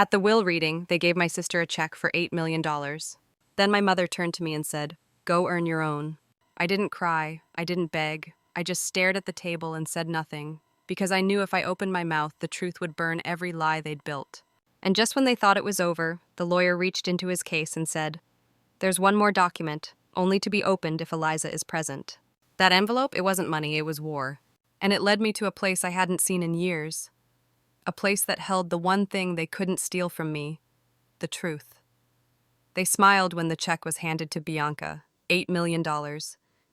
At the will reading, they gave my sister a check for $8 million. Then my mother turned to me and said, "Go earn your own." I didn't cry, I didn't beg, I just stared at the table and said nothing, because I knew if I opened my mouth, the truth would burn every lie they'd built. And just when they thought it was over, the lawyer reached into his case and said, "There's one more document, only to be opened if Eliza is present." That envelope, it wasn't money, it was war. And it led me to a place I hadn't seen in years. A place that held the one thing they couldn't steal from me, the truth. They smiled when the check was handed to Bianca, $8 million,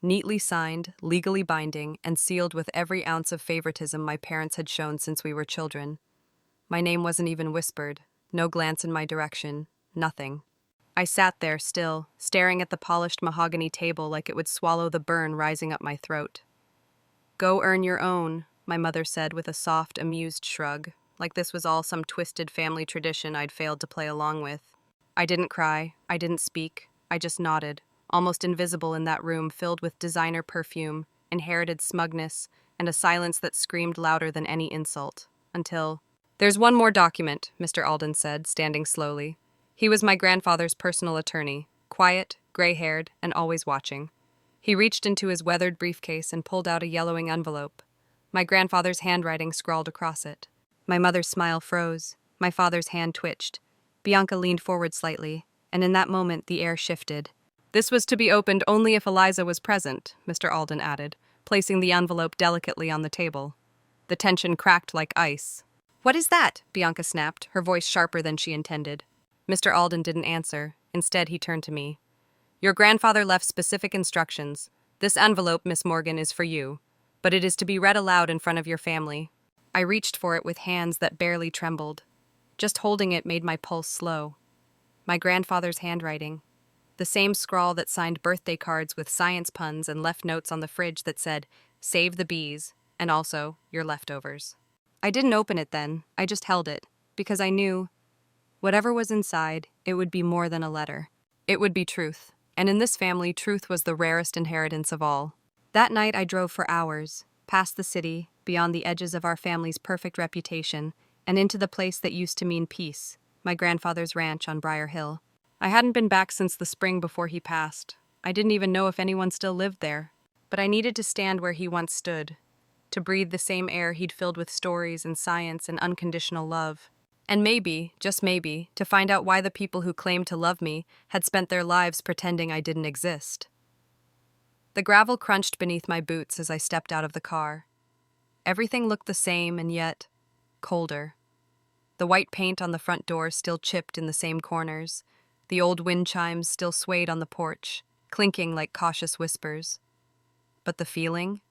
neatly signed, legally binding, and sealed with every ounce of favoritism my parents had shown since we were children. My name wasn't even whispered, no glance in my direction, nothing. I sat there still, staring at the polished mahogany table like it would swallow the burn rising up my throat. "Go earn your own," my mother said with a soft, amused shrug, like this was all some twisted family tradition I'd failed to play along with. I didn't cry, I didn't speak, I just nodded, almost invisible in that room filled with designer perfume, inherited smugness, and a silence that screamed louder than any insult, until— "There's one more document," Mr. Alden said, standing slowly. He was my grandfather's personal attorney, quiet, gray-haired, and always watching. He reached into his weathered briefcase and pulled out a yellowing envelope. My grandfather's handwriting scrawled across it. My mother's smile froze. My father's hand twitched. Bianca leaned forward slightly, and in that moment the air shifted. "This was to be opened only if Eliza was present," Mr. Alden added, placing the envelope delicately on the table. The tension cracked like ice. "What is that?" Bianca snapped, her voice sharper than she intended. Mr. Alden didn't answer. Instead, he turned to me. "Your grandfather left specific instructions. This envelope, Miss Morgan, is for you, but it is to be read aloud in front of your family." I reached for it with hands that barely trembled. Just holding it made my pulse slow. My grandfather's handwriting. The same scrawl that signed birthday cards with science puns and left notes on the fridge that said, "Save the bees," and also, "Your leftovers." I didn't open it then, I just held it, because I knew whatever was inside, it would be more than a letter. It would be truth. And in this family, truth was the rarest inheritance of all. That night I drove for hours, past the city, beyond the edges of our family's perfect reputation, and into the place that used to mean peace, my grandfather's ranch on Briar Hill. I hadn't been back since the spring before he passed. I didn't even know if anyone still lived there. But I needed to stand where he once stood, to breathe the same air he'd filled with stories and science and unconditional love. And maybe, just maybe, to find out why the people who claimed to love me had spent their lives pretending I didn't exist. The gravel crunched beneath my boots as I stepped out of the car. Everything looked the same and yet colder. The white paint on the front door still chipped in the same corners. The old wind chimes still swayed on the porch, clinking like cautious whispers. But the feeling?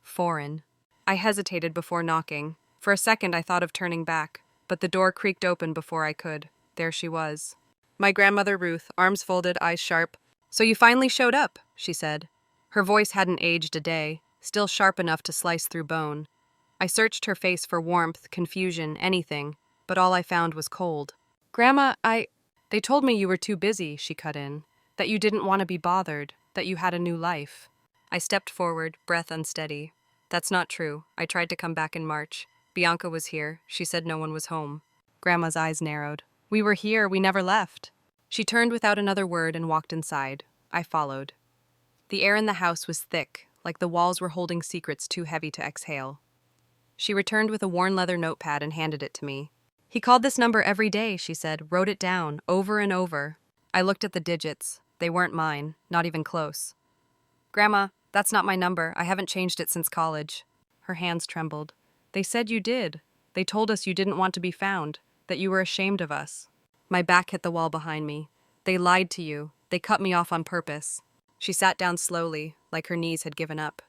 Foreign. I hesitated before knocking. For a second I thought of turning back, but the door creaked open before I could. There she was. My grandmother Ruth, arms folded, eyes sharp. "So you finally showed up," she said. Her voice hadn't aged a day, still sharp enough to slice through bone. I searched her face for warmth, confusion, anything, but all I found was cold. "Grandma, They told me you were too busy," she cut in, "that you didn't want to be bothered, that you had a new life." I stepped forward, breath unsteady. "That's not true. I tried to come back in March. Bianca was here. She said no one was home." Grandma's eyes narrowed. "We were here. We never left." She turned without another word and walked inside. I followed. The air in the house was thick, like the walls were holding secrets too heavy to exhale. She returned with a worn leather notepad and handed it to me. "He called this number every day," she said, wrote it down, over and over. I looked at the digits. They weren't mine, not even close. "Grandma, that's not my number. I haven't changed it since college." Her hands trembled. "They said you did. They told us you didn't want to be found, that you were ashamed of us." My back hit the wall behind me. "They lied to you. They cut me off on purpose." She sat down slowly, like her knees had given up.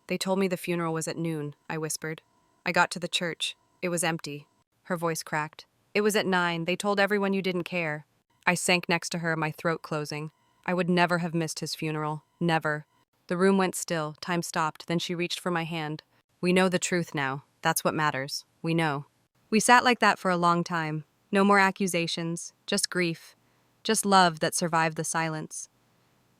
"They told me the funeral was at noon," I whispered. "I got to the church. It was empty." Her voice cracked. "It was at 9. They told everyone you didn't care." I sank next to her, my throat closing. I would never have missed his funeral. Never. The room went still. Time stopped. Then she reached for my hand. "We know the truth now. That's what matters. We know." We sat like that for a long time. No more accusations. Just grief. Just love that survived the silence.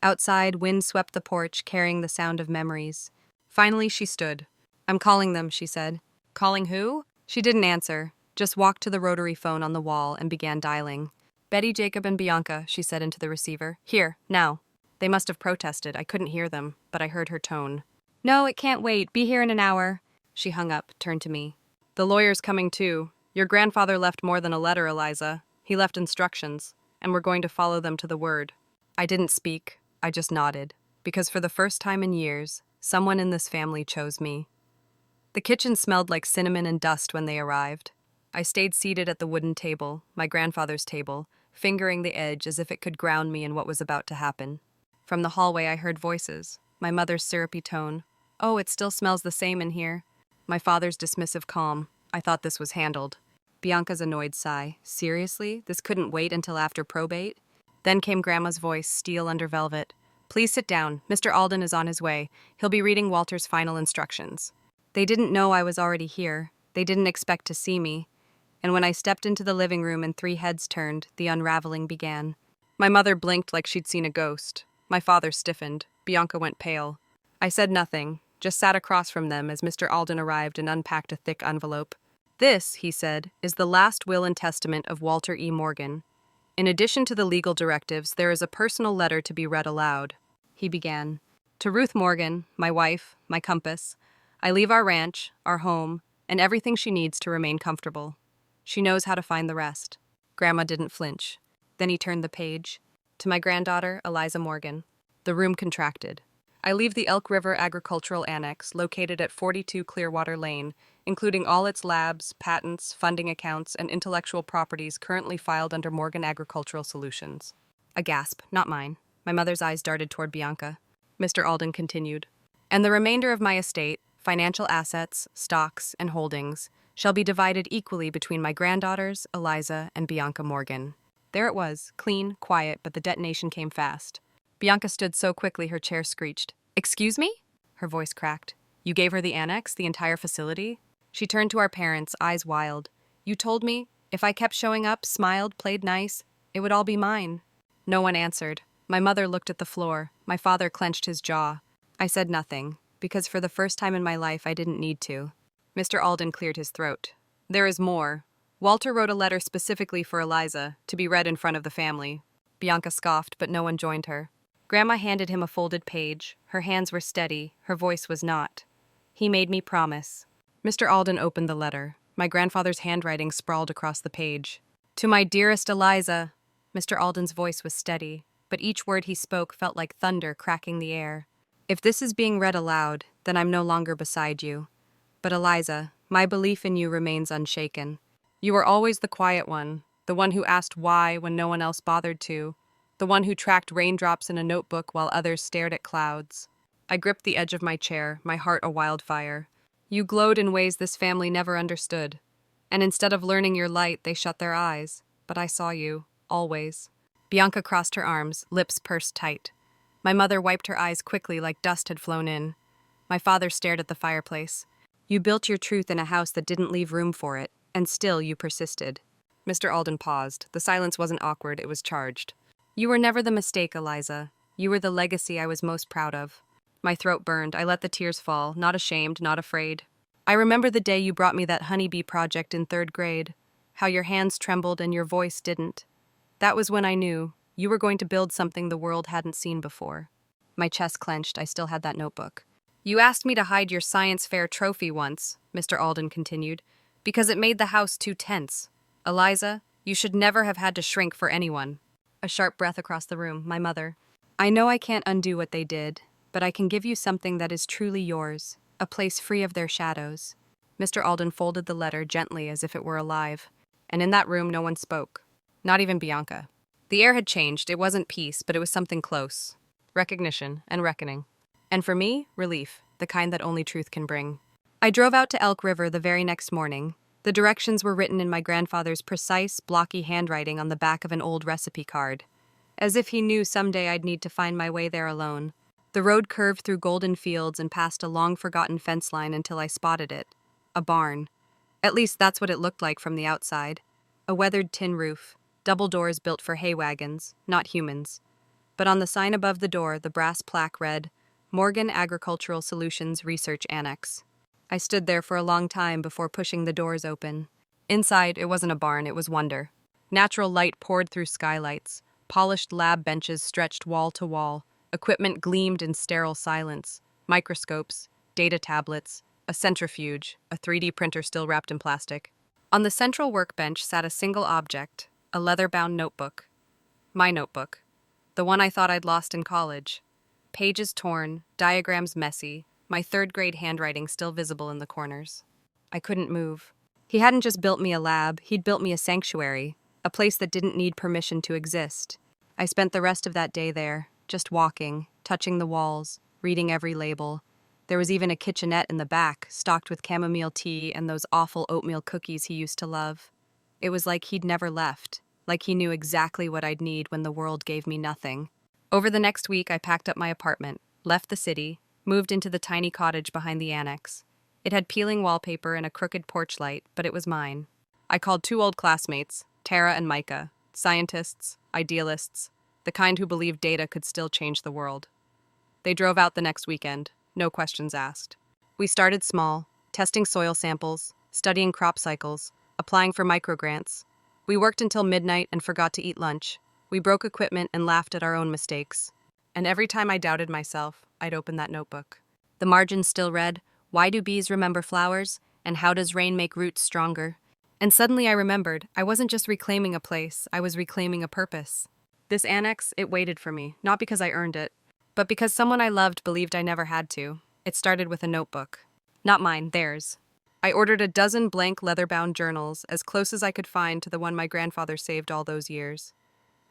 Outside, wind swept the porch, carrying the sound of memories. Finally, she stood. "I'm calling them," she said. "Calling who?" She didn't answer. Just walked to the rotary phone on the wall and began dialing. Betty, Jacob, and Bianca, she said into the receiver. Here, now. They must have protested. I couldn't hear them, but I heard her tone. No, it can't wait. Be here in an hour. She hung up, turned to me. The lawyer's coming too. Your grandfather left more than a letter, Eliza. He left instructions, and we're going to follow them to the word. I didn't speak. I just nodded, because for the first time in years, someone in this family chose me. The kitchen smelled like cinnamon and dust when they arrived. I stayed seated at the wooden table, my grandfather's table, fingering the edge as if it could ground me in what was about to happen. From the hallway I heard voices, my mother's syrupy tone. Oh, it still smells the same in here. My father's dismissive calm. I thought this was handled. Bianca's annoyed sigh. Seriously? This couldn't wait until after probate? Then came Grandma's voice, steel under velvet. Please sit down. Mr. Alden is on his way. He'll be reading Walter's final instructions. They didn't know I was already here. They didn't expect to see me. And when I stepped into the living room and three heads turned, the unraveling began. My mother blinked like she'd seen a ghost. My father stiffened. Bianca went pale. I said nothing, just sat across from them as Mr. Alden arrived and unpacked a thick envelope. This, he said, is the last will and testament of Walter E. Morgan. In addition to the legal directives, there is a personal letter to be read aloud. He began. To Ruth Morgan, my wife, my compass, I leave our ranch, our home, and everything she needs to remain comfortable. She knows how to find the rest. Grandma didn't flinch. Then he turned the page. To my granddaughter, Eliza Morgan. The room contracted. I leave the Elk River Agricultural Annex, located at 42 Clearwater Lane, including all its labs, patents, funding accounts, and intellectual properties currently filed under Morgan Agricultural Solutions. A gasp, not mine. My mother's eyes darted toward Bianca. Mr. Alden continued. And the remainder of my estate, financial assets, stocks, and holdings, shall be divided equally between my granddaughters, Eliza and Bianca Morgan. There it was, clean, quiet, but the detonation came fast. Bianca stood so quickly her chair screeched. Excuse me? Her voice cracked. You gave her the annex, the entire facility? She turned to our parents, eyes wild. You told me, if I kept showing up, smiled, played nice, it would all be mine. No one answered. My mother looked at the floor. My father clenched his jaw. I said nothing, because for the first time in my life I didn't need to. Mr. Alden cleared his throat. There is more. Walter wrote a letter specifically for Eliza, to be read in front of the family. Bianca scoffed, but no one joined her. Grandma handed him a folded page. Her hands were steady, her voice was not. He made me promise. Mr. Alden opened the letter. My grandfather's handwriting sprawled across the page. To my dearest Eliza. Mr. Alden's voice was steady, but each word he spoke felt like thunder cracking the air. If this is being read aloud, then I'm no longer beside you. But Eliza, my belief in you remains unshaken. You were always the quiet one, the one who asked why when no one else bothered to, the one who tracked raindrops in a notebook while others stared at clouds. I gripped the edge of my chair, my heart a wildfire. You glowed in ways this family never understood. And instead of learning your light, they shut their eyes. But I saw you, always. Bianca crossed her arms, lips pursed tight. My mother wiped her eyes quickly like dust had flown in. My father stared at the fireplace. You built your truth in a house that didn't leave room for it, and still you persisted. Mr. Alden paused. The silence wasn't awkward, it was charged. You were never the mistake, Eliza. You were the legacy I was most proud of. My throat burned. I let the tears fall, not ashamed, not afraid. I remember the day you brought me that honeybee project in 3rd grade, how your hands trembled and your voice didn't. That was when I knew you were going to build something the world hadn't seen before. My chest clenched. I still had that notebook. You asked me to hide your science fair trophy once, Mr. Alden continued, because it made the house too tense. Eliza, you should never have had to shrink for anyone. A sharp breath across the room, my mother. I know I can't undo what they did, but I can give you something that is truly yours, a place free of their shadows. Mr. Alden folded the letter gently as if it were alive, and in that room no one spoke, not even Bianca. The air had changed. It wasn't peace, but it was something close. Recognition and reckoning. And for me, relief, the kind that only truth can bring. I drove out to Elk River the very next morning. The directions were written in my grandfather's precise, blocky handwriting on the back of an old recipe card, as if he knew someday I'd need to find my way there alone. The road curved through golden fields and past a long-forgotten fence line until I spotted it. A barn. At least that's what it looked like from the outside. A weathered tin roof, double doors built for hay wagons, not humans. But on the sign above the door, the brass plaque read, Morgan Agricultural Solutions Research Annex. I stood there for a long time before pushing the doors open. Inside, it wasn't a barn, it was wonder. Natural light poured through skylights. Polished lab benches stretched wall to wall. Equipment gleamed in sterile silence. Microscopes, data tablets, a centrifuge, a 3D printer still wrapped in plastic. On the central workbench sat a single object, a leather-bound notebook. My notebook. The one I thought I'd lost in college. Pages torn, diagrams messy, my third-grade handwriting still visible in the corners. I couldn't move. He hadn't just built me a lab, he'd built me a sanctuary, a place that didn't need permission to exist. I spent the rest of that day there, just walking, touching the walls, reading every label. There was even a kitchenette in the back, stocked with chamomile tea and those awful oatmeal cookies he used to love. It was like he'd never left, like he knew exactly what I'd need when the world gave me nothing. Over the next week, I packed up my apartment, left the city, moved into the tiny cottage behind the annex. It had peeling wallpaper and a crooked porch light, but it was mine. I called 2 old classmates, Tara and Micah, scientists, idealists, the kind who believed data could still change the world. They drove out the next weekend, no questions asked. We started small, testing soil samples, studying crop cycles, applying for microgrants. We worked until midnight and forgot to eat lunch. We broke equipment and laughed at our own mistakes. And every time I doubted myself, I'd open that notebook. The margins still read, "Why do bees remember flowers? And how does rain make roots stronger?" And suddenly I remembered, I wasn't just reclaiming a place, I was reclaiming a purpose. This annex, it waited for me, not because I earned it, but because someone I loved believed I never had to. It started with a notebook. Not mine, theirs. I ordered a dozen blank leather-bound journals, as close as I could find to the one my grandfather saved all those years.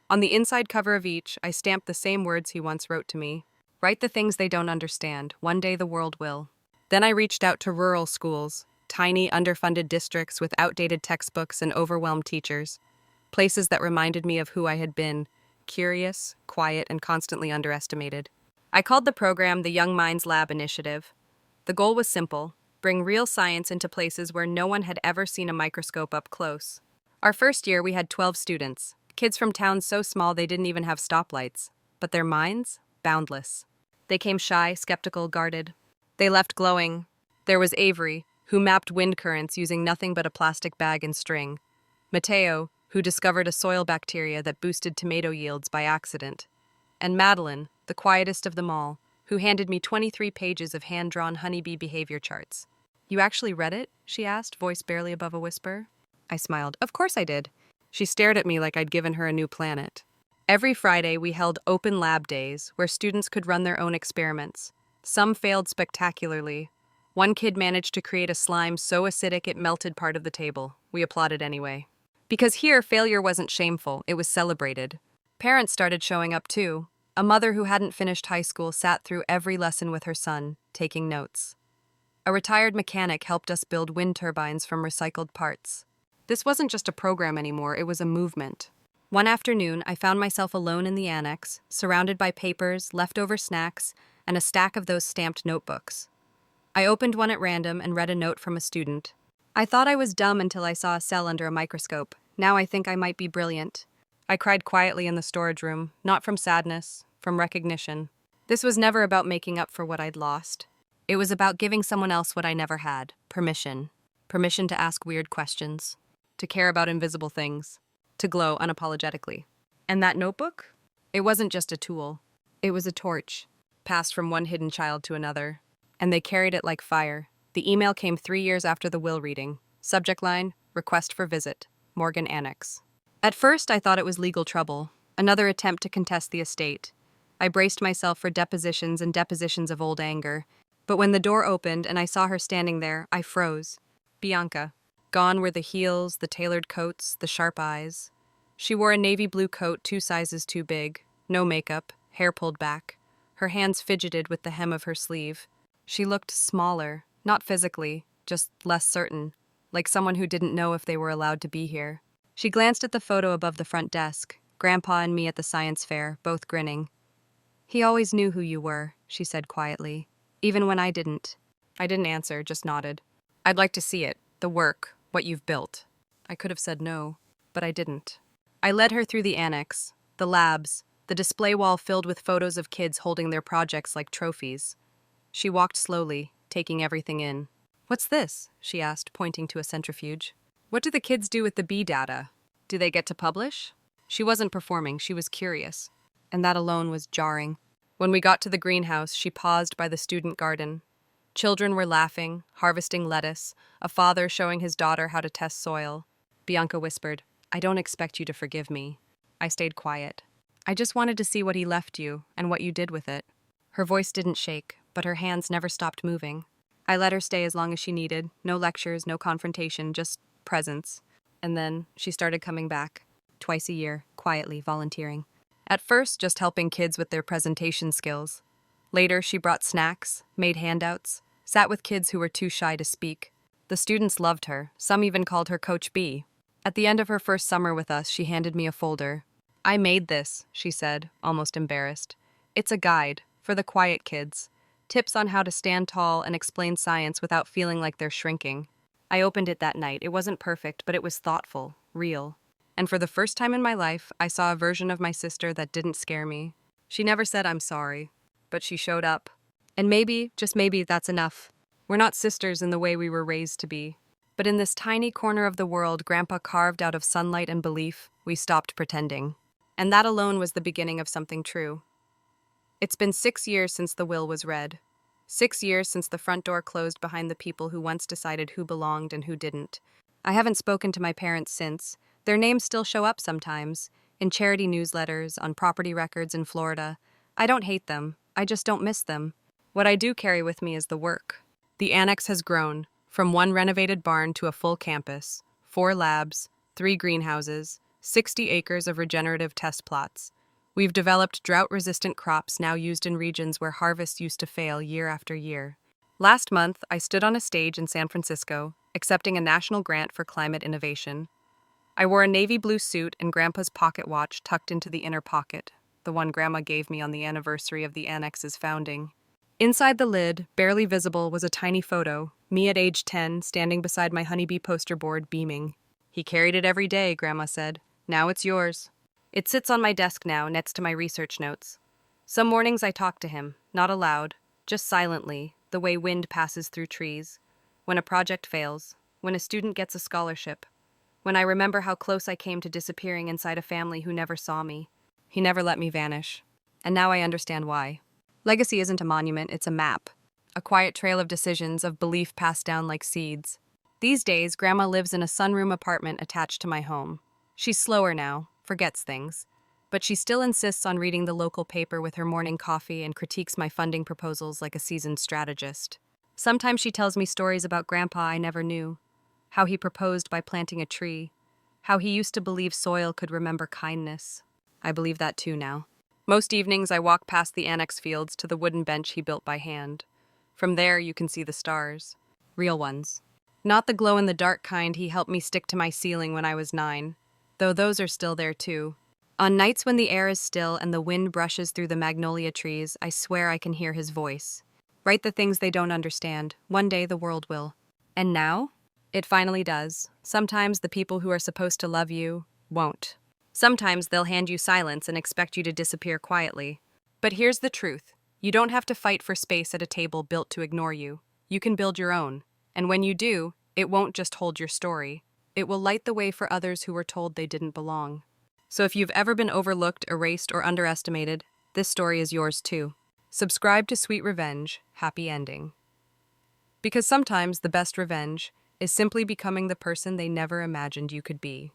On the inside cover of each, I stamped the same words he once wrote to me. Write the things they don't understand. One day the world will. Then I reached out to rural schools, tiny, underfunded districts with outdated textbooks and overwhelmed teachers. Places that reminded me of who I had been, curious, quiet, and constantly underestimated. I called the program the Young Minds Lab Initiative. The goal was simple: bring real science into places where no one had ever seen a microscope up close. Our first year, we had 12 students, kids from towns so small they didn't even have stoplights, but their minds, boundless. They came shy, skeptical, guarded. They left glowing. There was Avery, who mapped wind currents using nothing but a plastic bag and string. Mateo, who discovered a soil bacteria that boosted tomato yields by accident. And Madeline, the quietest of them all, who handed me 23 pages of hand-drawn honeybee behavior charts. "You actually read it?" she asked, voice barely above a whisper. I smiled. Of course I did. She stared at me like I'd given her a new planet. Every Friday, we held open lab days where students could run their own experiments. Some failed spectacularly. One kid managed to create a slime so acidic it melted part of the table. We applauded anyway. Because here, failure wasn't shameful, it was celebrated. Parents started showing up too. A mother who hadn't finished high school sat through every lesson with her son, taking notes. A retired mechanic helped us build wind turbines from recycled parts. This wasn't just a program anymore, it was a movement. One afternoon, I found myself alone in the annex, surrounded by papers, leftover snacks, and a stack of those stamped notebooks. I opened one at random and read a note from a student. "I thought I was dumb until I saw a cell under a microscope. Now I think I might be brilliant." I cried quietly in the storage room, not from sadness, from recognition. This was never about making up for what I'd lost. It was about giving someone else what I never had, permission. Permission to ask weird questions, to care about invisible things, to glow unapologetically. And that notebook? It wasn't just a tool. It was a torch, passed from one hidden child to another. And they carried it like fire. The email came 3 years after the will reading. Subject line, request for visit, Morgan Annex. At first, I thought it was legal trouble, another attempt to contest the estate. I braced myself for depositions and depositions of old anger. But when the door opened and I saw her standing there, I froze. Bianca. Gone were the heels, the tailored coats, the sharp eyes. She wore a navy blue coat 2 sizes too big, no makeup, hair pulled back. Her hands fidgeted with the hem of her sleeve. She looked smaller, not physically, just less certain, like someone who didn't know if they were allowed to be here. She glanced at the photo above the front desk, Grandpa and me at the science fair, both grinning. "He always knew who you were," she said quietly, "even when I didn't." I didn't answer, just nodded. "I'd like to see it, the work, what you've built." I could have said no, but I didn't. I led her through the annex, the labs, the display wall filled with photos of kids holding their projects like trophies. She walked slowly, taking everything in. "What's this?" she asked, pointing to a centrifuge. What do the kids do with the bee data? Do they get to publish? She wasn't performing, she was curious. And that alone was jarring. When we got to the greenhouse, she paused by the student garden. Children were laughing, harvesting lettuce, a father showing his daughter how to test soil. Bianca whispered, "I don't expect you to forgive me." I stayed quiet. "I just wanted to see what he left you and what you did with it." Her voice didn't shake, but her hands never stopped moving. I let her stay as long as she needed. No lectures, no confrontation, just presence. And then she started coming back, twice a year, quietly, volunteering. At first, just helping kids with their presentation skills. Later, she brought snacks, made handouts, sat with kids who were too shy to speak. The students loved her. Some even called her Coach B. At the end of her first summer with us, she handed me a folder. "I made this," she said, almost embarrassed. "It's a guide for the quiet kids. Tips on how to stand tall and explain science without feeling like they're shrinking." I opened it that night. It wasn't perfect, but it was thoughtful, real. And for the first time in my life, I saw a version of my sister that didn't scare me. She never said "I'm sorry," but she showed up. And maybe, just maybe, that's enough. We're not sisters in the way we were raised to be. But in this tiny corner of the world Grandpa carved out of sunlight and belief, we stopped pretending. And that alone was the beginning of something true. It's been 6 years since the will was read. 6 years since the front door closed behind the people who once decided who belonged and who didn't. I haven't spoken to my parents since. Their names still show up sometimes, in charity newsletters, on property records in Florida. I don't hate them. I just don't miss them. What I do carry with me is the work. The annex has grown, from one renovated barn to a full campus, 4 labs, 3 greenhouses, 60 acres of regenerative test plots. We've developed drought-resistant crops now used in regions where harvests used to fail year after year. Last month, I stood on a stage in San Francisco, accepting a national grant for climate innovation. I wore a navy blue suit and Grandpa's pocket watch tucked into the inner pocket, the one Grandma gave me on the anniversary of the annex's founding. Inside the lid, barely visible, was a tiny photo, me at age 10, standing beside my honeybee poster board, beaming. "He carried it every day," Grandma said. "Now it's yours." It sits on my desk now, next to my research notes. Some mornings I talk to him, not aloud, just silently, the way wind passes through trees. When a project fails, when a student gets a scholarship, when I remember how close I came to disappearing inside a family who never saw me. He never let me vanish. And now I understand why. Legacy isn't a monument, it's a map. A quiet trail of decisions, of belief passed down like seeds. These days, Grandma lives in a sunroom apartment attached to my home. She's slower now, forgets things. But she still insists on reading the local paper with her morning coffee and critiques my funding proposals like a seasoned strategist. Sometimes she tells me stories about Grandpa I never knew. How he proposed by planting a tree. How he used to believe soil could remember kindness. I believe that too now. Most evenings I walk past the annex fields to the wooden bench he built by hand. From there you can see the stars. Real ones. Not the glow-in-the-dark kind he helped me stick to my ceiling when I was 9, though those are still there too. On nights when the air is still and the wind brushes through the magnolia trees, I swear I can hear his voice. Write the things they don't understand. One day the world will. And now? It finally does. Sometimes the people who are supposed to love you won't. Sometimes they'll hand you silence and expect you to disappear quietly. But here's the truth. You don't have to fight for space at a table built to ignore you. You can build your own. And when you do, it won't just hold your story. It will light the way for others who were told they didn't belong. So if you've ever been overlooked, erased, or underestimated, this story is yours too. Subscribe to Sweet Revenge, Happy Ending. Because sometimes the best revenge is simply becoming the person they never imagined you could be.